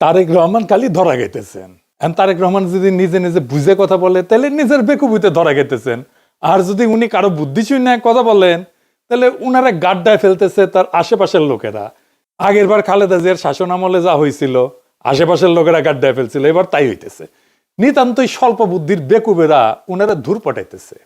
তারেক রহমান খালি ধরা গেতেছেন। তারেক রহমান যদি নিজে নিজে বুঝে কথা বলে তাহলে নিজের বেকুবিতে ধরা গেতেছেন, আর যদি উনি কারো বুদ্ধি শূন্য কথা বলেন তাহলে উনারা গাড্ডায় ফেলতেছে তার আশেপাশের লোকেরা। আগের বার খালেদা জিয়ার শাসন আমলে যা হয়েছিল আশেপাশের লোকেরা গাড্ডায় ফেলছিল, এবার তাই হইতেছে। নিতান্তই স্বল্প বুদ্ধির বেকুবেরা উনারা ধূর পটাইতেছে।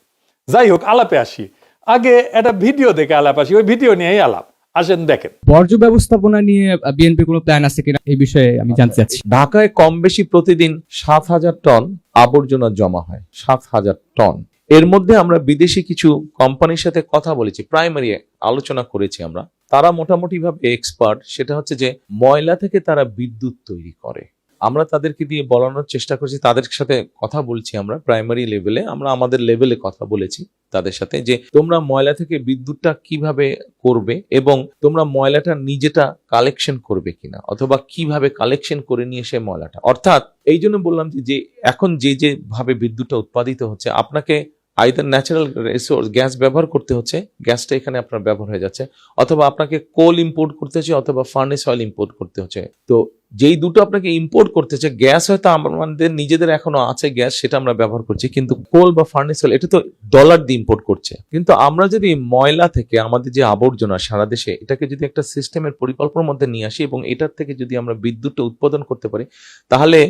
যাই হোক, আলাপে আসি। আগে একটা ভিডিও দেখে আলাপ আসি, ওই ভিডিও নিয়েই আলাপ। আসেন দেখেন। বর্জ্য ব্যবস্থাপনা নিয়ে বিএনপির কোনো প্ল্যান আছে কিনা এই বিষয়ে আমি জানতে চাচ্ছি। ঢাকায় কম বেশি প্রতিদিন 7,000 টন আবর্জনা জমা হয়, 7,000 টন। এর মধ্যে আমরা বিদেশি কিছু কোম্পানির সাথে কথা বলেছি, প্রাইমারি আলোচনা করেছি আমরা। তারা মোটামুটি ভাবে এক্সপার্ট, সেটা হচ্ছে যে ময়লা থেকে তারা বিদ্যুৎ তৈরি করে। আমরা তাদেরকে দিয়ে বলানোর চেষ্টা করছি, তাদের সাথে কথা বলছি আমরা প্রাইমারি লেভেলে, আমরা আমাদের লেভেলে কথা বলেছি তাদের সাথে যে তোমরা ময়লা থেকে বিদ্যুৎটা কিভাবে করবে এবং তোমরা ময়লাটা নিজেটা কালেকশন করবে কিনা, অথবা কিভাবে কালেকশন করে নিয়ে এসে ময়লাটা, অর্থাৎ এই জন্য বললাম যে এখন যে ভাবে বিদ্যুৎটা উৎপাদিত হচ্ছে, আপনাকে আইদার ন্যাচারাল রিসোর্স গ্যাস ব্যবহার করতে হচ্ছে, গ্যাসটা এখানে আপনার ব্যবহার হয়ে যাচ্ছে, অথবা আপনাকে কোল ইম্পোর্ট করতে হচ্ছে, অথবা ফার্নেস অয়েল ইম্পোর্ট করতে হচ্ছে। তো যেই দুটো আপনাকে ইম্পোর্ট করতে হচ্ছে, গ্যাস হয়তো আমাদের নিজেদের এখনো আছে গ্যাস, সেটা আমরা ব্যবহার করছি, কিন্তু কোল বা ফার্নেস অয়েল এটা তো ডলার দিয়ে ইম্পোর্ট করছে। কিন্তু আমরা যদি ময়লা থেকে আমাদের যে আবর্জনা সারা দেশে, এটাকে যদি একটা সিস্টেমের পরিকল্পনার মধ্যে নিয়ে আসি এবং এটার থেকে যদি আমরা বিদ্যুৎটা উৎপাদন করতে পারি, তাহলে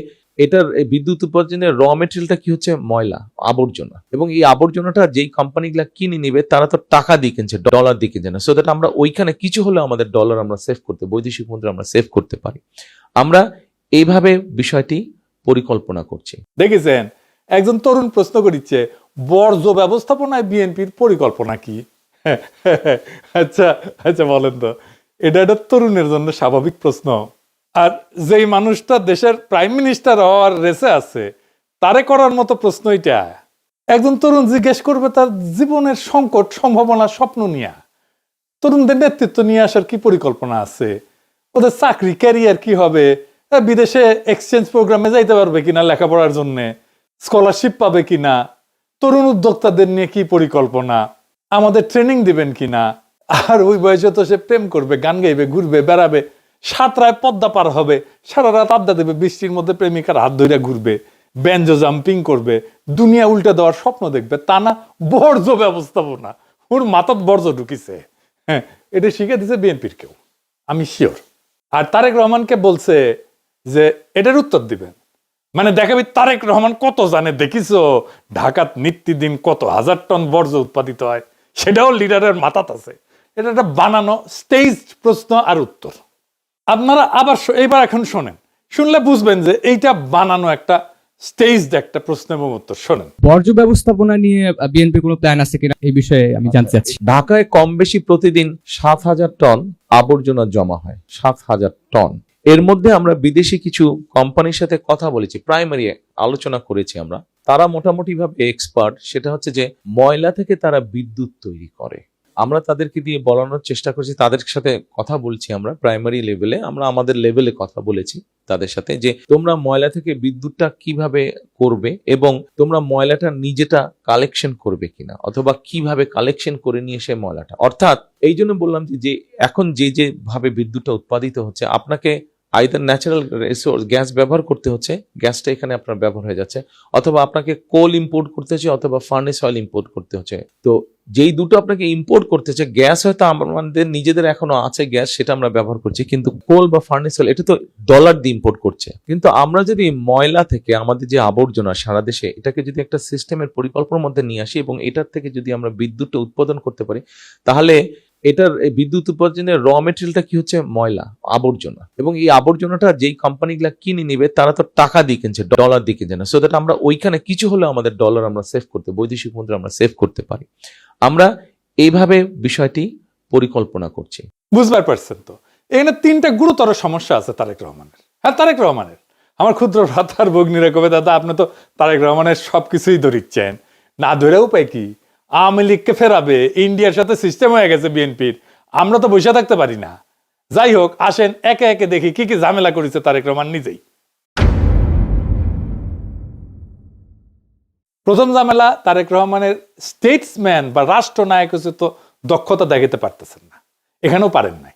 এটার বিদ্যুৎ উৎপাদনের র মেটেরিয়ালটা কি হচ্ছে? ময়লা, আবর্জনা। এবং এই আবর্জনাটা যেই কোম্পানিগুলা কিনে নিবে তারা তো টাকা দিয়ে কিনছে, ডলার দিয়ে কিনছে না। সো দ্যাট আমরা ওইখানে কিছু হলে আমাদের ডলার আমরা সেভ করতে, বৈদেশিক মুদ্রা আমরা সেভ করতে পারি। আমরা এইভাবে বিষয়টি পরিকল্পনা করছি। দেখেছেন, একজন তরুণ প্রশ্ন করিচ্ছে বর্জ্য ব্যবস্থাপনায় বিএনপির পরিকল্পনা কি? আচ্ছা আচ্ছা, বলেন তো, এটা একটা তরুণের জন্য স্বাভাবিক প্রশ্ন। আর যেই মানুষটা দেশের প্রাইম মিনিস্টার হওয়ার রেসে আছে তারে করার মতো প্রশ্ন এটা। একজন তরুণ জিজ্ঞেস করবে তার জীবনের সংকট, সম্ভাবনা, স্বপ্ন নিয়ে। তরুণদের নেতৃত্ব নিয়ে আসার কি পরিকল্পনা আছে, ওদের চাকরি ক্যারিয়ার কি হবে, বিদেশে এক্সচেঞ্জ প্রোগ্রামে যাইতে পারবে কিনা লেখাপড়ার জন্য, স্কলারশিপ পাবে কিনা, তরুণ উদ্যোক্তাদের নিয়ে কি পরিকল্পনা, আমাদের ট্রেনিং দিবেন কিনা। আর ওই বয়সে তো সে প্রেম করবে, গান গাইবে, ঘুরবে, বেড়াবে, সাঁতরায় পদ্মা পার হবে, সারা রাত আড্ডা দেবে, বৃষ্টির মধ্যে প্রেমিকার হাত ধরে ঘুরবে, ব্যাঞ্জো জাম্পিং করবে, দুনিয়া উল্টে দেওয়ার স্বপ্ন দেখবে, তা না বর্জ্য ব্যবস্থাপনা। ওর মাথাত বর্জ্য ঢুকিছে। হ্যাঁ, এটা শিখে দিছে বিএনপির কেউ, আমি শিওর। আর তারেক রহমানকে বলছে যে এটার উত্তর দিবেন, মানে দেখাবি তারেক রহমান কত জানে। দেখিছো ঢাকাত নিত্যদিন কত হাজার টন বর্জ্য উৎপাদিত হয়, সেটাও লিডারের মাথাত আছে। এটা একটা বানানো স্টেজ প্রশ্ন আর উত্তর। আপনারা আবার এইবার এখন শোনেন, শুনলে বুঝবেন যে এইটা বানানো একটা স্টেজড একটা প্রশ্ন এবং উত্তর। শোনেন। বর্জ্য ব্যবস্থাপনা নিয়ে বিএনপির কোনো প্ল্যান আছে কিনা এই বিষয়ে আমি জানতে চাচ্ছি। ঢাকায় কম বেশি প্রতিদিন 7,000 টন আবর্জনা জমা হয়, 7,000 টন। এর মধ্যে আমরা বিদেশি কিছু কোম্পানির সাথে কথা বলেছি, প্রাইমারি আলোচনা করেছি আমরা। তারা মোটামুটি ভাবে এক্সপার্ট, সেটা হচ্ছে যে ময়লা থেকে তারা বিদ্যুৎ তৈরি করে। আমরা তাদেরকে দিয়ে বলানোর চেষ্টা করছি, তাদের সাথে কথা বলছি আমরা প্রাইমারি লেভেলে, আমরা আমাদের লেভেলে কথা বলেছি তাদের সাথে যে তোমরা ময়লা থেকে বিদ্যুৎটা কিভাবে করবে এবং তোমরা ময়লাটা নিজেটা কালেকশন করবে কিনা, অথবা কিভাবে কালেকশন করে নিয়ে এসে ময়লাটা, অর্থাৎ এই জন্য বললাম যে এখন যে ভাবে বিদ্যুৎটা উৎপাদিত হচ্ছে, আপনাকে আইদার ন্যাচারাল রিসোর্স গ্যাস ব্যবহার করতে হচ্ছে, গ্যাসটা এখানে আপনার ব্যবহার হয়ে যাচ্ছে, অথবা আপনাকে কোল ইম্পোর্ট করতে হচ্ছে, অথবা ফার্নেস অয়েল ইম্পোর্ট করতে হচ্ছে। তো যেই দুটো আপনাকে ইম্পোর্ট করতে হচ্ছে, গ্যাস হয়তো আমাদের নিজেদের এখনো আছে গ্যাস, সেটা আমরা ব্যবহার করছি, কিন্তু কোল বা ফার্নেস অয়েল এটা তো ডলার দিয়ে ইম্পোর্ট করছে। কিন্তু আমরা যদি ময়লা থেকে আমাদের যে আবর্জনা সারা দেশে, এটাকে যদি একটা সিস্টেমের পরিকল্পনার মধ্যে নিয়ে আসি এবং এটার থেকে যদি আমরা বিদ্যুৎটা উৎপাদন করতে পারি, তাহলে এটার বিদ্যুৎ উৎপাদনের র মেটেরিয়ালটা কি হচ্ছে? ময়লা, আবর্জনা। এবং এই আবর্জনাটা যেই কোম্পানিগুলা কিনে নিবে তারা তো টাকা দিয়ে কিনছে, ডলার দিয়ে কিনছে না। সো দ্যাট আমরা ওইখানে কিছু হলে আমাদের ডলার আমরা সেভ করতে, বৈদেশিক মুদ্রা আমরা সেভ করতে পারি। আমরা এইভাবে বিষয়টি পরিকল্পনা করছি। বুঝবার পারছেন তো, এখানে তিনটা গুরুতর সমস্যা আছে তারেক রহমানের। হ্যাঁ, তারেক রহমানের। আমার ক্ষুদ্র ভ্রাতার ভগ্নীরা কবে, দাদা আপনি তো তারেক রহমানের সবকিছুই ধরিচ্ছেন, না ধরে উপায় কি? আওয়ামী লীগকে ফেরাবে, ইন্ডিয়ার সাথে সিস্টেম হয়ে গেছে বিএনপির, আমরা তো বসে থাকতে পারি না। যাই হোক, আসেন একে একে দেখি কি কি ঝামেলা করেছে তারেক রহমান নিজেই। প্রথম ঝামেলা, তারেক রহমানের স্টেটসম্যান বা রাষ্ট্রনায়ক হচ্ছে তো দক্ষতা দেখাতে পারতেছেন না, এখানেও পারেন নাই।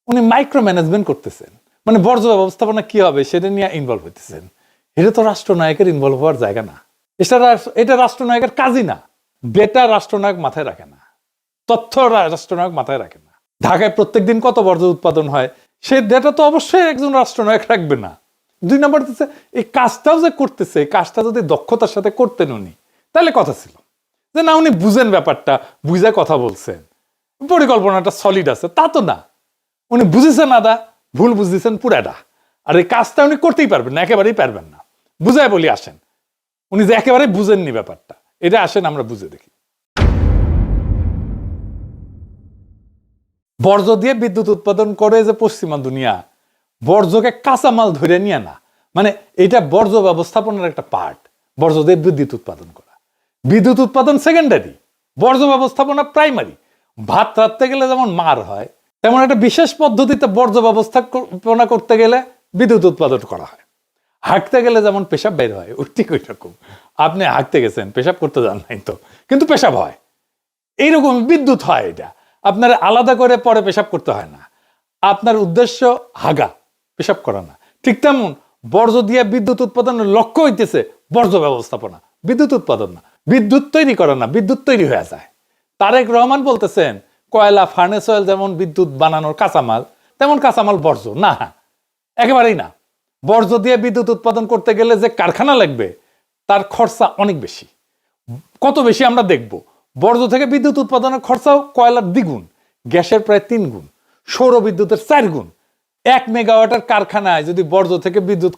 উনি মাইক্রো ম্যানেজমেন্ট করতেছেন, মানে বর্জ্য ব্যবস্থাপনা কি হবে সেটা নিয়ে ইনভলভ হইতেছেন। এটা তো রাষ্ট্রনায়কের ইনভলভ হওয়ার জায়গা না, এটা রাষ্ট্রনায়কের কাজই না। ডেটা রাষ্ট্রনায়ক মাথায় রাখে না, তথ্য রাষ্ট্রনায়ক মাথায় রাখে না। ঢাকায় প্রত্যেকদিন কত বর্জ্য উৎপাদন হয় সে ডেটা তো অবশ্যই একজন রাষ্ট্রনায়ক রাখবে না। 2 নম্বর হচ্ছে এই কাজটাও যে করতেছে, এই কাজটা যদি দক্ষতার সাথে করতেন উনি, তাহলে কথা ছিল যে না উনি বুঝেন ব্যাপারটা, বুঝে কথা বলছেন, পরিকল্পনাটা সলিড আছে। তা তো না, উনি বুঝেছেন আদা, ভুল বুঝতেছেন পুরাটা। আর এই কাজটা উনি করতেই পারবেন না, একেবারেই পারবেন না। বুঝায় বলি আসেন, উনি যে একেবারেই বুঝেননি ব্যাপারটা, এটা আসেন আমরা বুঝে দেখি। বর্জ্য দিয়ে বিদ্যুৎ উৎপাদন করে যে পশ্চিমা দুনিয়া, বর্জ্যকে কাঁচামাল ধরে নিয়ে না, মানে এটা বর্জ্য ব্যবস্থাপনার একটা পার্ট। বর্জ্য দিয়ে বিদ্যুৎ উৎপাদন করা, বিদ্যুৎ উৎপাদন সেকেন্ডারি, বর্জ্য ব্যবস্থাপনা প্রাইমারি। ভাত রাখতে গেলে যেমন মার হয়, তেমন একটা বিশেষ পদ্ধতিতে বর্জ্য ব্যবস্থাপনা করতে গেলে বিদ্যুৎ উৎপাদন করা হয়। হাঁটতে গেলে যেমন পেশাব বের হয়, ওই ঠিক ওই রকম। আপনি হাঁটতে গেছেন, পেশাব করতে যান নাই তো, কিন্তু পেশাব হয়। এইরকম বিদ্যুৎ হয়। এটা আপনার আলাদা করে পরে পেশাব করতে হয় না, আপনার উদ্দেশ্য হাগা, পেশাব করা না। ঠিক তেমন বর্জ্য দিয়ে বিদ্যুৎ উৎপাদনের লক্ষ্য হইতেছে বর্জ্য ব্যবস্থাপনা, বিদ্যুৎ উৎপাদন না। বিদ্যুৎ তৈরি করা না, বিদ্যুৎ তৈরি হয়ে যায়। তারেক রহমান বলতেছেন কয়লা, ফার্নেস অয়েল যেমন বিদ্যুৎ বানানোর কাঁচামাল, তেমন কাঁচামাল বর্জ্য না, একেবারেই না। বর্জ্য দিয়ে বিদ্যুৎ উৎপাদন করতে গেলে যে কারখানা লাগবে তার খরচা অনেক বেশি। কত বেশি আমরা দেখব। বর্জ্য থেকে বিদ্যুৎ উৎপাদনের খরচাও কয়লার 2 গুণ, গ্যাসের প্রায় 3 গুণ, সৌর বিদ্যুতের 4 গুণ। 1 মেগাওয়াটের কারখানায় যদি বর্জ্য থেকে বিদ্যুৎ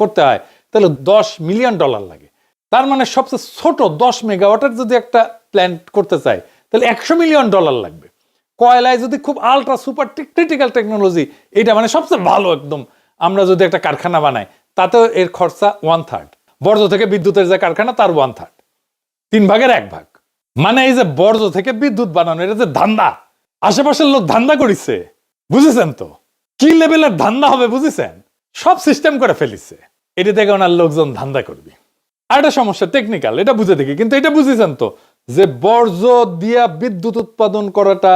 করতে হয় তাহলে $10 মিলিয়ন লাগে। তার মানে সবচেয়ে ছোট 10 মেগাওয়াটের যদি একটা প্ল্যান্ট করতে চাই তাহলে $100 মিলিয়ন লাগবে। কয়লায় যদি খুব আলট্রা সুপার ক্রিটিক্যাল টেকনোলজি, এটা মানে সবচেয়ে ভালো একদম, আমরা যদি একটা কারখানা বানাই তাতেও এর খরচা 1/3। বর্জ্য থেকে বিদ্যুতের যে কারখানা তার 1/3, 3 ভাগের 1 ভাগ। মানে এই যে বর্জ্য থেকে বিদ্যুৎ বানানো, এটা যে ধান্দা, আশেপাশের লোক ধান্দা করিছে, বুঝেছেন তো কি লেভেলের ধান্দা হবে, বুঝেছেন? সব সিস্টেম করে ফেলিছে, এটা থেকে ওনার লোকজন ধান্দা করবে। আর একটা সমস্যা টেকনিক্যাল, এটা বুঝে দেখি, কিন্তু এটা বুঝেছেন তো যে বর্জ্য দিয়া বিদ্যুৎ উৎপাদন করাটা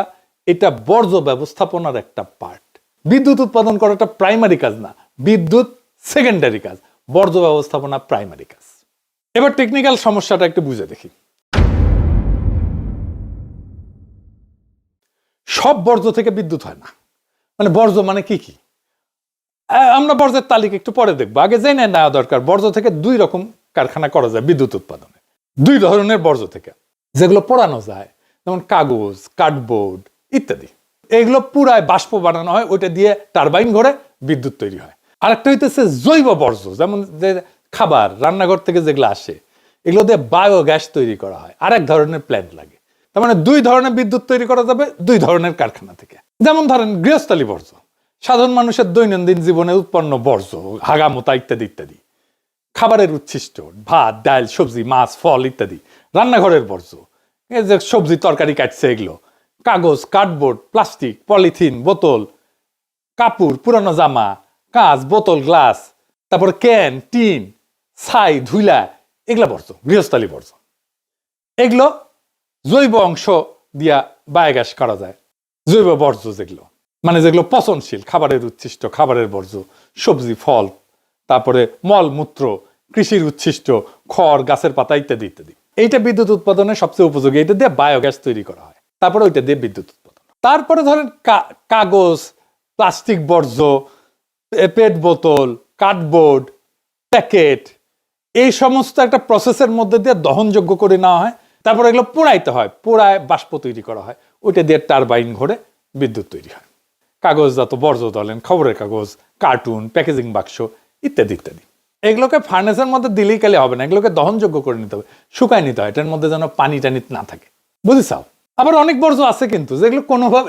এটা বর্জ্য ব্যবস্থাপনার একটা পার্ট। বিদ্যুৎ উৎপাদন করাটা প্রাইমারি কাজ না, বিদ্যুৎ সেকেন্ডারি কাজ, বর্জ্য ব্যবস্থাপনা প্রাইমারি কাজ। এবার টেকনিক্যাল সমস্যাটা একটু বুঝে দেখি। সব বর্জ্য থেকে বিদ্যুৎ হয় না। মানে বর্জ্য মানে কি কি, আমরা বর্জ্যের তালিকা একটু পরে দেখবো, আগে জেনে নেওয়া দরকার। বর্জ্য থেকে 2 রকম কারখানা করা যায় বিদ্যুৎ উৎপাদনে। 2 ধরনের বর্জ্য থেকে, যেগুলো পোড়ানো যায়, যেমন কাগজ, কার্ডবোর্ড ইত্যাদি। এগুলো পুরায় বাষ্প বানানো হয়, ওইটা দিয়ে টারবাইন ঘোরে বিদ্যুৎ তৈরি হয়। আরেকটা হইতেছে জৈব বর্জ্য, যেমন যে খাবার রান্নাঘর থেকে যেগুলো আসে, এগুলো দিয়ে বায়োগ্যাস তৈরি করা হয়, আরেক ধরনের প্ল্যান্ট লাগে। তার মানে 2 ধরনের বিদ্যুৎ তৈরি করা যাবে 2 ধরনের কারখানা থেকে। যেমন ধরেন গৃহস্থালী বর্জ্য, সাধারণ মানুষের দৈনন্দিন জীবনে উৎপন্ন বর্জ্য, হাগামোতা ইত্যাদি ইত্যাদি। খাবারের উচ্ছিষ্ট, ভাত, ডাল, সবজি, মাছ, ফল ইত্যাদি। রান্নাঘরের বর্জ্য, এই যে সবজি তরকারি কাটছে এগুলো। কাগজ, কার্ডবোর্ড, প্লাস্টিক, পলিথিন, বোতল, কাপড়, পুরানো জামা, কাঁচ, বোতল, গ্লাস, তারপর ক্যান, টিন, ছাই, ধুলা, এগুলো বর্জ্য, গৃহস্থালী বর্জ্য। এগুলো জৈব অংশ দিয়া বায়োগ্যাস করা যায়। জৈব বর্জ্য যেগুলো, মানে যেগুলো পচনশীল, খাবারের উচ্ছিষ্ট, খাবারের বর্জ্য, সবজি, ফল, তারপরে মল মূত্র, কৃষির উচ্ছিষ্ট, খড়, গাছের পাতা ইত্যাদি ইত্যাদি। এইটা বিদ্যুৎ উৎপাদনের সবচেয়ে উপযোগী, এটা দিয়ে বায়োগ্যাস তৈরি করা হয়, তারপরে ওইটা দিয়ে বিদ্যুৎ উৎপাদন। তারপরে ধরেন কাগজ, প্লাস্টিক বর্জ্য, পেট বোতল, কার্ডবোর্ড, প্যাকেট, এই সমস্ত একটা প্রসেসের মধ্যে দিয়ে দহনযোগ্য করে নেওয়া হয়, তারপরে এগুলো পোড়াইতে হয়, পোড়ায় বাষ্প তৈরি করা হয়, ওইটা দিয়ে টারবাইন ঘোরে বিদ্যুৎ তৈরি হয়। কাগজজাত বর্জ্য ধরেন খবরের কাগজ, কার্টুন, প্যাকেজিং বাক্স ইত্যাদি ইত্যাদি। এগুলোকে ফার্নেসের মধ্যে দিলেই কালে হবে না, এগুলোকে দহনযোগ্য করে নিতে হবে, শুকায় নিতে হয়, এটার মধ্যে যেন পানি টানি না থাকে, বুঝিসাও? আবার অনেক বর্জ্য আছে কিন্তু যেগুলো কোনোভাবে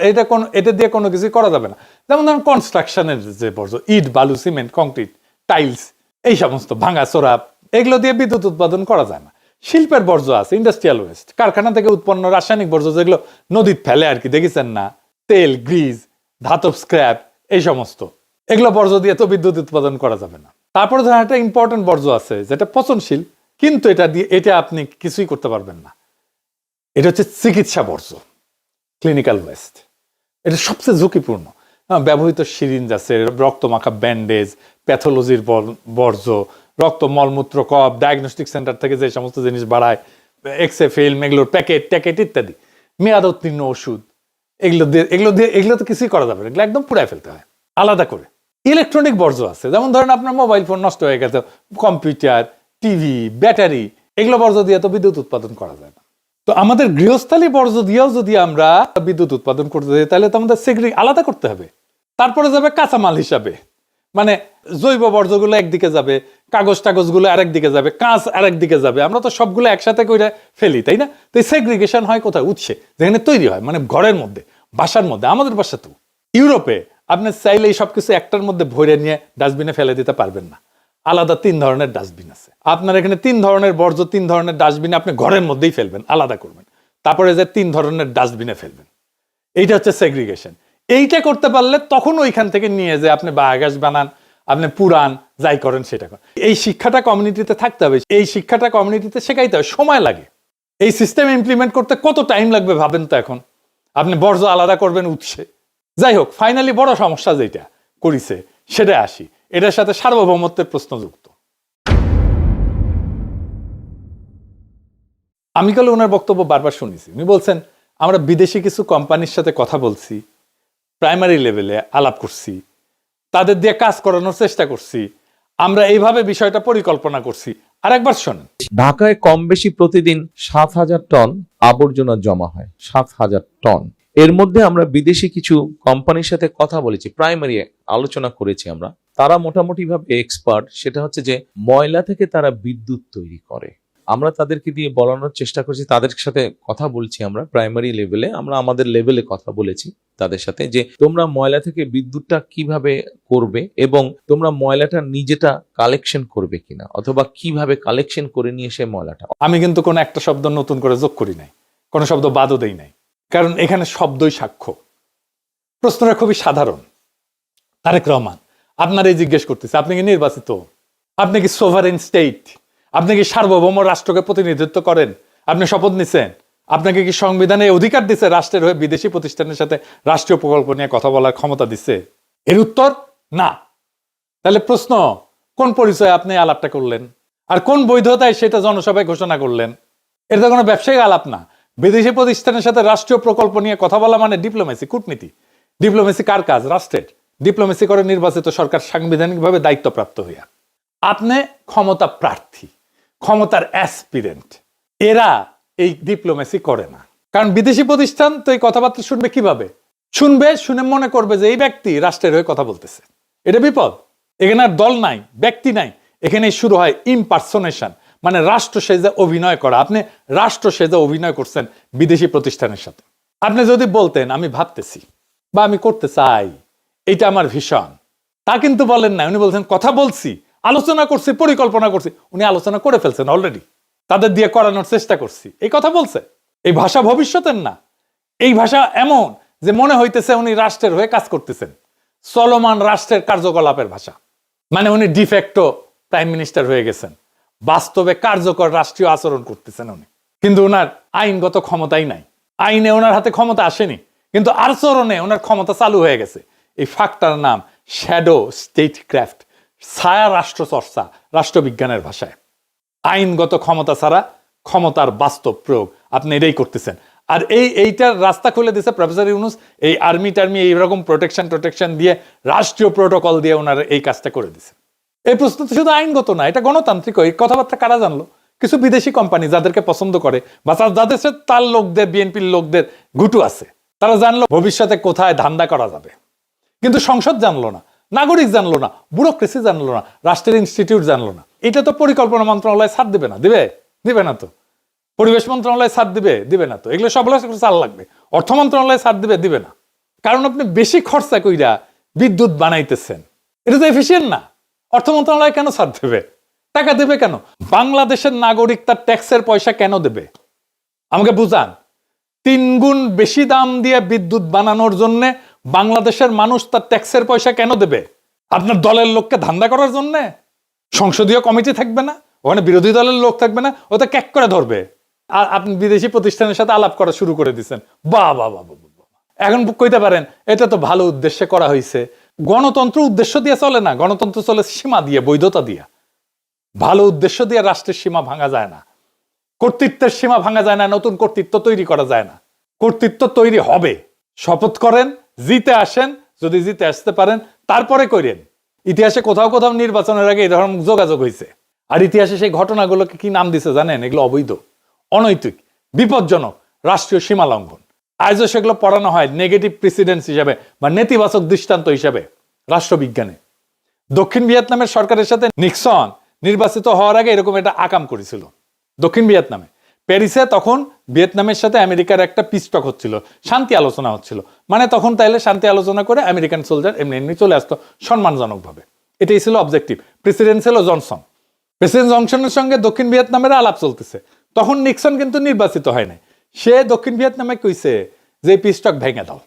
এটা দিয়ে কোনো কিছু করা যাবে না। যেমন ধরুন কনস্ট্রাকশনের যে বর্জ্য, ইট, বালু, সিমেন্ট, কংক্রিট, টাইলস, এই সমস্ত ভাঙা চোরা, এগুলো দিয়ে বিদ্যুৎ উৎপাদন করা যায় না। শিল্পের বর্জ্য আছে, ইন্ডাস্ট্রিয়াল ওয়েস্ট, কারখানা থেকে উৎপন্ন রাসায়নিক বর্জ্য, যেগুলো নদীর ফেলে আর কি, দেখেছেন না, তেল, গ্রিজ, ধাতব স্ক্র্যাপ, এই সমস্ত, এগুলো বর্জ্য দিয়ে তো বিদ্যুৎ উৎপাদন করা যাবে না। তারপরে ধরেন একটা ইম্পর্টেন্ট বর্জ্য আছে যেটা পচনশীল, কিন্তু এটা আপনি কিছুই করতে পারবেন না, এটা হচ্ছে চিকিৎসা বর্জ্য, ক্লিনিক্যাল ওয়েস্ট। এটা সবচেয়ে ঝুঁকিপূর্ণ। ব্যবহৃত সিরিঞ্জ আছে, রক্তমাখা ব্যান্ডেজ, প্যাথোলজির বর্জ্য, রক্ত মলমূত্র কপ, ডায়াগনস্টিক সেন্টার থেকে যে সমস্ত জিনিস বাড়ায়, এক্সে ফিল্ম, এগুলোর প্যাকেট ইত্যাদি, মেয়াদ উত্তীর্ণ ওষুধ, এগুলো তো কিছুই করা যাবে না, এগুলো একদম পুড়ায় ফেলতে হয় আলাদা করে। ইলেকট্রনিক বর্জ্য আছে, যেমন ধরেন আপনার মোবাইল ফোন নষ্ট হয়ে গেছে, কম্পিউটার, টিভি, ব্যাটারি, এগুলো বর্জ্য দিয়ে তো বিদ্যুৎ উৎপাদন করা যায় না। তো আমাদের গৃহস্থালী বর্জ্য দিয়েও যদি আমরা বিদ্যুৎ উৎপাদন করতে যাই, তাহলে তো আমাদের আলাদা করতে হবে। তারপরে যাবে কাঁচামাল হিসাবে, মানে জৈব বর্জ্যগুলো একদিকে যাবে, কাগজ টাগজগুলো আরেক দিকে যাবে, কাঁচ আরেক দিকে যাবে, আমরা তো সবগুলো একসাথে করে ফেলি, তাই না? তো এই সেগ্রিগেশন হয় কোথায়? উৎসে, যেখানে তৈরি হয়, মানে ঘরের মধ্যে, বাসার মধ্যে। আমাদের বাসা তো ইউরোপে আপনি চাইলে এই সবকিছু একটার মধ্যে ভরে নিয়ে ডাস্টবিনে ফেলে দিতে পারবেন না, আলাদা 3 ধরনের ডাস্টবিন আছে। আপনার এখানে 3 ধরনের বর্জ্য 3 ধরনের ডাস্টবিনে আপনি ঘরের মধ্যেই ফেলবেন, আলাদা করবেন, তারপরে যে 3 ধরনের ডাস্টবিনে ফেলবেন। এইটা হচ্ছে সেগ্রিগেশন। এইটা করতে পারলে তখন ওইখান থেকে নিয়ে যে আপনি বায়োগ্যাস বানান, আপনি পুরান, যাই করেন সেটা করেন। এই শিক্ষাটা কমিউনিটিতে থাকতে হবে, এই শিক্ষাটা কমিউনিটিতে শেখাইতে হবে, সময় লাগে। এই সিস্টেম ইমপ্লিমেন্ট করতে কত টাইম লাগবে ভাবেন তো। এখন আপনি বর্জ্য আলাদা করবেন উৎসে। যাই হোক, ফাইনালি বড় সমস্যা যেটা করিছে সেটা আসি, এটার সাথে সার্বভৌমত্বের প্রশ্ন যুক্ত। আমি কালে ওনার বক্তব্য বারবার শুনেছি, উনি বলছেন আমরা বিদেশি কিছু কোম্পানির সাথে কথা বলছি, প্রাইমারি লেভেলে আলাপ করছি, তাদের দিয়ে কাজ করানোর চেষ্টা করছি, আমরা এইভাবে বিষয়টা পরিকল্পনা করছি। আর একবার শোনেন, ঢাকায় কম বেশি প্রতিদিন 7,000 টন আবর্জনা জমা হয়, 7,000 টন। এর মধ্যে আমরা বিদেশি কিছু কোম্পানির সাথে কথা বলেছি, প্রাইমারি আলোচনা করেছি আমরা। তারা মোটামুটি ভাবে এক্সপার্ট, সেটা হচ্ছে যে ময়লা থেকে তারা বিদ্যুৎ তৈরি করে। আমরা তাদেরকে দিয়ে বলানোর চেষ্টা করছি, তাদের সাথে কথা বলছি আমরা প্রাইমারি লেভেলে, আমরা আমাদের লেভেলে কথা বলেছি তাদের সাথে, যে তোমরা ময়লা থেকে বিদ্যুৎটা কিভাবে করবে এবং তোমরা ময়লাটা নিজেটা কালেকশন করবে কিনা, অথবা কিভাবে কালেকশন করে নিয়ে এসে ময়লাটা। আমি কিন্তু কোনো একটা শব্দ নতুন করে যোগ করি নাই, কোনো শব্দ বাদও দেই নাই, কারণ এখানে শব্দই সাক্ষ্য। প্রশ্নটা খুবই সাধারণ। তারেক রহমান আপনারাই জিজ্ঞেস করতেছে, আপনি কি নির্বাচিত? আপনি কি সোভারেন স্টেট? আপনি কি সার্বভৌম রাষ্ট্রকে প্রতিনিধিত্ব করেন? আপনি শপথ নিছেন? আপনাকে কি সংবিধানে অধিকার দিছে রাষ্ট্রের হয়ে বিদেশি প্রতিষ্ঠানের সাথে রাষ্ট্রীয় প্রকল্প নিয়ে কথা বলার ক্ষমতা দিছে? এর উত্তর না। তাহলে প্রশ্ন, কোন পরিচয়ে আপনি আলাপটা করলেন, আর কোন বৈধতায় সেটা জনসভায় ঘোষণা করলেন? এটা তো কোনো ব্যবসায়িক আলাপ না। বিদেশি প্রতিষ্ঠানের সাথে রাষ্ট্রীয় প্রকল্প নিয়ে কথা বলা মানে ডিপ্লোমেসি, কূটনীতি। ডিপ্লোমেসি কার কাজ? রাষ্ট্রের। ডিপ্লোমেসি করে নির্বাচিত সরকার সাংবিধানিকভাবে দায়িত্বপ্রাপ্ত হইয়া। আপনি ক্ষমতা প্রার্থী, ক্ষমতার অ্যাসপিরেন্ট, এরা এই ডিপ্লোমেসি করে না। কারণ বিদেশি প্রতিষ্ঠান তো এই কথাবার্তা শুনবে কিভাবে? শুনে মনে করবে যে এই ব্যক্তি রাষ্ট্রের হয়ে কথা বলতেছে। এটা বিপদ। এখানে আর দল নাই, ব্যক্তি নাই, এখানে শুরু হয় ইমপারসোনেশন, মানে রাষ্ট্র সেজে অভিনয় করা। আপনি রাষ্ট্র সেজে অভিনয় করছেন বিদেশি প্রতিষ্ঠানের সাথে। আপনি যদি বলতেন আমি ভাবতেছি বা আমি করতে চাই, এটা আমার ভীষণ, তা কিন্তু বলেন না। উনি বলছেন কথা বলছি, আলোচনা করছি, পরিকল্পনা করছি। উনি আলোচনা করে ফেলছেন অলরেডি, তাদের দিয়ে করানোর চেষ্টা করছি, এই কথা বলছে। এই ভাষা ভবিষ্যতের না, এই ভাষা এমন যে মনে হইতেছে উনি রাষ্ট্রের হয়ে কাজ করতেছেন, চলমান রাষ্ট্রের কার্যকলাপের ভাষা। মানে উনি ডিফেক্টো প্রাইম মিনিস্টার হয়ে গেছেন, বাস্তবে কার্যকর রাষ্ট্রীয় আচরণ করতেছেন উনি। কিন্তু ওনার আইনগত ক্ষমতাই নাই, আইনে ওনার হাতে ক্ষমতা আসেনি, কিন্তু আচরণে ওনার ক্ষমতা চালু হয়ে গেছে। এই ফাঁকটার নাম শ্যাডো স্টেট ক্রাফট, ছায়া রাষ্ট্র চর্চা, রাষ্ট্রবিজ্ঞানের ভাষায়। আইনগত ক্ষমতা ছাড়া ক্ষমতার বাস্তব প্রয়োগ, আপনি এটাই করতেছেন। আর এইটার রাস্তা খুলে দিয়েছে প্রফেসর ইউনূস। এই আর্মি টার্মি এইরকম প্রোটেকশন দিয়ে, রাষ্ট্রীয় প্রোটোকল দিয়ে ওনারা এই কাজটা করে দিছে। এই প্রশ্ন তো শুধু আইনগত না, এটা গণতান্ত্রিক। এই কথাবার্তা কারা জানলো? কিছু বিদেশি কোম্পানি যাদেরকে পছন্দ করে বা যাদের সাথে তার লোকদের, বিএনপির লোকদের গুটু আছে, তারা জানলো ভবিষ্যতে কোথায় ধান্দা করা যাবে। কিন্তু সংসদ জানলো না, নাগরিক জানলো না, ব্যুরোক্রেসি জানলো না, রাষ্ট্রের ইনস্টিটিউট জানলো না। এটা তো পরিকল্পনা মন্ত্রণালয় ছাড় দিবে না, দিবে না তো। পরিবেশ মন্ত্রণালয় ছাড় দিবে না তো। এগুলো সবগুলো চাল লাগবে। অর্থ মন্ত্রণালয় ছাড় দিবে না। কারণ আপনি বেশি খরচা কইরা বিদ্যুৎ বানাইতেছেন, এটা তো এফিসিয়েন্ট না। অর্থ মন্ত্রণালয় কেন ছাড় দেবে? টাকা দেবে কেন? বাংলাদেশের নাগরিক তার ট্যাক্সের পয়সা কেন দেবে? আমাকে বুঝান। 3 গুণ বেশি দাম দিয়ে বিদ্যুৎ বানানোর জন্য বাংলাদেশের মানুষ তার ট্যাক্সের পয়সা কেন দেবে? আপনার দলের লোককে ধান্দা করার জন্য? সংসদীয় কমিটি থাকবে না, ওখানে বিরোধী দলের লোক থাকবে না, ওটা ক্যাক করে ধরবে। আর আপনি বিদেশি প্রতিষ্ঠানের সাথে আলাপ করা শুরু করে দিচ্ছেন। বাহ, এখন কইতে পারেন এটা তো ভালো উদ্দেশ্যে করা হয়েছে। গণতন্ত্র উদ্দেশ্য দিয়ে চলে না, গণতন্ত্র চলে সীমা দিয়ে, বৈধতা দিয়ে। ভালো উদ্দেশ্য দিয়ে রাষ্ট্রের সীমা ভাঙা যায় না, কর্তৃত্বের সীমা ভাঙা যায় না, নতুন কর্তৃত্ব তৈরি করা যায় না। কর্তৃত্ব তৈরি হবে, শপথ করেন, জিতে আসেন, যদি জিতে আসতে পারেন তারপরে করেন। ইতিহাসে কোথাও কোথাও নির্বাচনের আগে এই ধরনের যোগাযোগ হয়েছে, আর ইতিহাসে সেই ঘটনাগুলোকে কি নাম দিছে জানেন? এগুলো অবৈধ, অনৈতিক, বিপজ্জনক, রাষ্ট্রীয় সীমা লঙ্ঘন। আজও সেগুলো পড়ানো হয় নেগেটিভ প্রেসিডেন্স হিসাবে বা নেতিবাচক দৃষ্টান্ত হিসাবে রাষ্ট্রবিজ্ঞানে। দক্ষিণ ভিয়েতনামের সরকারের সাথে নিক্সন নির্বাচিত হওয়ার আগে এরকম একটা আকাম করেছিল দক্ষিণ ভিয়েতনামে, প্যারিসে। তখন ভিয়েতনামের সাথে আমেরিকার একটা পিস টক হচ্ছিল, শান্তি আলোচনা হচ্ছিল। মানে তখন তাইলে শান্তি আলোচনা করে আমেরিকান সোলজার এমনি এমনি চলে আসতো সম্মানজনকভাবে। এটাই ছিল অবজেক্টিভ। প্রেসিডেন্ট ছিল জনসন। প্রেসিডেন্ট জনসনের সঙ্গে দক্ষিণ ভিয়েতনামের আলাপ চলতেছে। তখন নিক্সন কিন্তু নির্বাচিত হয় নাই। সে দক্ষিণ ভিয়েতনামে কইছে যে পিস টক ভেঙে দাও,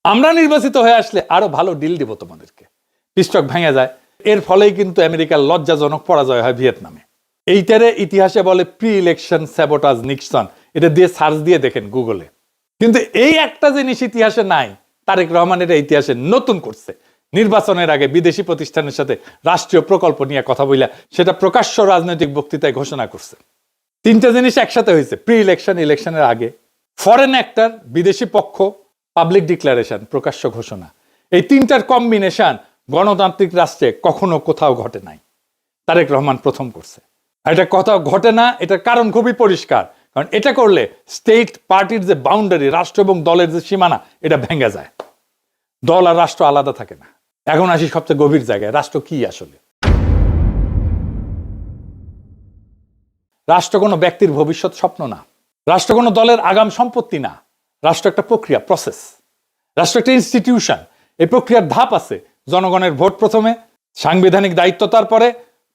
আমরা নির্বাচিত হয়ে আসলে আরো ভালো ডিল দিব তোমাদেরকে। পিস টক ভেঙে যায়। এর ফলেই কিন্তু আমেরিকার লজ্জাজনক পরাজয় হয় ভিয়েতনামে। এইটারে ইতিহাসে বলে প্রি ইলেকশন স্যাবোটাজ নিক্সন। এটা দিয়ে সার্চ দিয়ে দেখেন গুগলে। কিন্তু এই একটা জিনিস ইতিহাসে নাই, তারেক রহমান এটা ইতিহাসে নতুন করছে। নির্বাচনের আগে বিদেশি প্রতিষ্ঠানের সাথে রাষ্ট্রীয় প্রকল্প নিয়ে কথা বইলা সেটা প্রকাশ্য রাজনৈতিক বক্তৃতায় ঘোষণা করছে। তিনটা জিনিস একসাথে হয়েছে, প্রি ইলেকশন, ইলেকশনের আগে, ফরেন অ্যাক্টর, বিদেশি পক্ষ, পাবলিক ডিক্লারেশন, প্রকাশ্য ঘোষণা। এই তিনটার কম্বিনেশন গণতান্ত্রিক রাষ্ট্রে কখনো কোথাও ঘটে নাই, তারেক রহমান প্রথম করছে। আর এটা কোথাও ঘটে না, এটার কারণ খুবই পরিষ্কার। কারণ এটা করলে স্টেট পার্টির যে বাউন্ডারি, রাষ্ট্র এবং দলের যে সীমানা, এটা ভেঙে যায়। দল আর রাষ্ট্র আলাদা থাকে না। এখন আসি সবচেয়ে গভীর জায়গায়, রাষ্ট্র কি আসলে? রাষ্ট্র কোনো ব্যক্তির ভবিষ্যৎ স্বপ্ন না, রাষ্ট্র কোনো দলের আগাম সম্পত্তি না। রাষ্ট্র একটা প্রক্রিয়া, প্রসেস। রাষ্ট্র একটা ইনস্টিটিউশন। এই প্রক্রিয়ার ধাপ আছে। জনগণের ভোট প্রথমে, সাংবিধানিক দায়িত্ব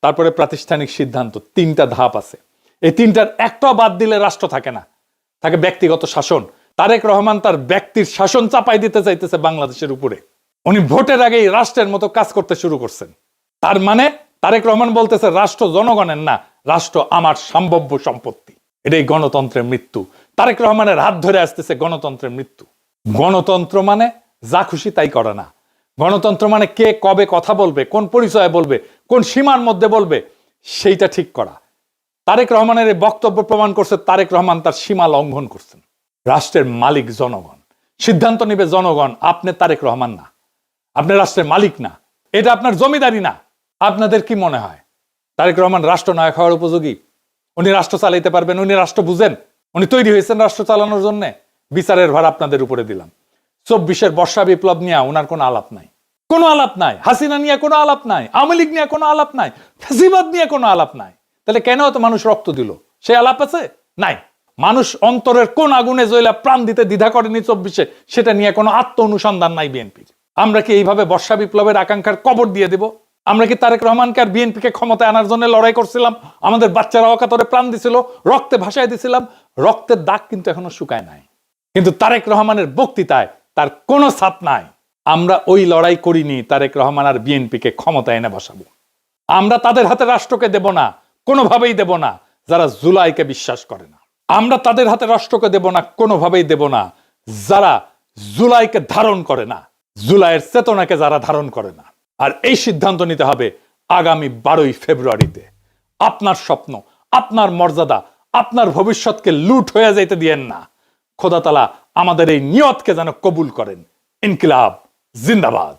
তারপরে প্রাতিষ্ঠানিক সিদ্ধান্ত। তিনটা ধাপ আছে। এই তিনটার একটা বাদ দিলে রাষ্ট্র থাকে না, থাকে ব্যক্তিগত শাসন। তারেক রহমান তার ব্যক্তির শাসন চাপাই দিতে চাইতেছে বাংলাদেশের উপরে। উনি ভোটের আগেই রাষ্ট্রের মতো কাজ করতে শুরু করছেন। তার মানে তারেক রহমান বলতেছে রাষ্ট্র জনগণের না, রাষ্ট্র আমার সম্ভাব্য সম্পত্তি। এটাই গণতন্ত্রের মৃত্যু। তারেক রহমানের হাত ধরে আসতেছে গণতন্ত্রের মৃত্যু। গণতন্ত্র মানে যা খুশি তাই করা না। গণতন্ত্র মানে কে কবে কথা বলবে, কোন পরিচয়ে বলবে, কোন সীমার মধ্যে বলবে, সেইটা ঠিক করা। তারেক রহমানের এই বক্তব্য প্রমাণ করছে তারেক রহমান তার সীমা লঙ্ঘন করছেন। রাষ্ট্রের মালিক জনগণ, সিদ্ধান্ত নিবে জনগণ। আপনি তারেক রহমান না, আপনি রাষ্ট্রের মালিক না, এটা আপনার জমিদারি না। আপনাদের কি মনে হয় তারেক রহমান রাষ্ট্রনায়ক হওয়ার উপযোগী? উনি রাষ্ট্র চালাইতে পারবেন? উনি রাষ্ট্র বুঝেন? উনি তৈরি হয়েছেন রাষ্ট্র চালানোর জন্য? বিচারের ভার আপনাদের উপরে দিলাম। 24-এর বর্ষা বিপ্লব নিয়ে ওনার কোনো আলাপ নাই, কোনো আলাপ নাই। হাসিনা নিয়ে কোনো আলাপ নাই, আওয়ামী লীগ নিয়ে কোনো আলাপ নাই, ফ্যাসিবাদ নিয়ে কোনো আলাপ নাই। তাহলে কেন এত মানুষ রক্ত দিল? সে আলাপ আছে? নাই। মানুষ অন্তরের কোন আগুনে জ্বলা প্রাণ দিতে দ্বিধা করেনি 24-এ, সেটা নিয়ে কোনো আত্ম অনুসন্ধান নাই বিএনপির। আমরা কি এইভাবে বর্ষা বিপ্লবের আকাঙ্ক্ষার কবর দিয়ে দেব? আমরা কি তারেক রহমানকে আর বিএনপিকে ক্ষমতায় আনার জন্য লড়াই করছিলাম? আমাদের বাচ্চারা অকাতরে প্রাণ দিছিল, রক্তে ভাসায় দিছিলাম। রক্তের দাগ কিন্তু এখনো শুকায় নাই। কিন্তু তারেক রহমানের বক্তৃতায় তার কোনো ছাপ নাই। আমরা ওই লড়াই করিনি তারেক রহমান আর বিএনপিকে ক্ষমতায় এনে বসাবো। আমরা তাদের হাতে রাষ্ট্রকে দেব না, কোনোভাবেই দেব না যারা জুলাইকে বিশ্বাস করে না। আমরা তাদের হাতে রাষ্ট্রকে দেব না, কোনোভাবেই দেব না যারা জুলাইকে ধারণ করে না, জুলাইয়ের চেতনাকে যারা ধারণ করে না। আর এই সিদ্ধান্ত নিতে হবে আগামী 12ই ফেব্রুয়ারিতে। আপনার স্বপ্ন, আপনার মর্যাদা, আপনার ভবিষ্যৎকে লুট হয়ে যাইতে দিয়েন না। খোদা তাআলা আমাদের এই নিয়তকে যেন কবুল করেন। ইনকিলাব জিন্দাবাদ।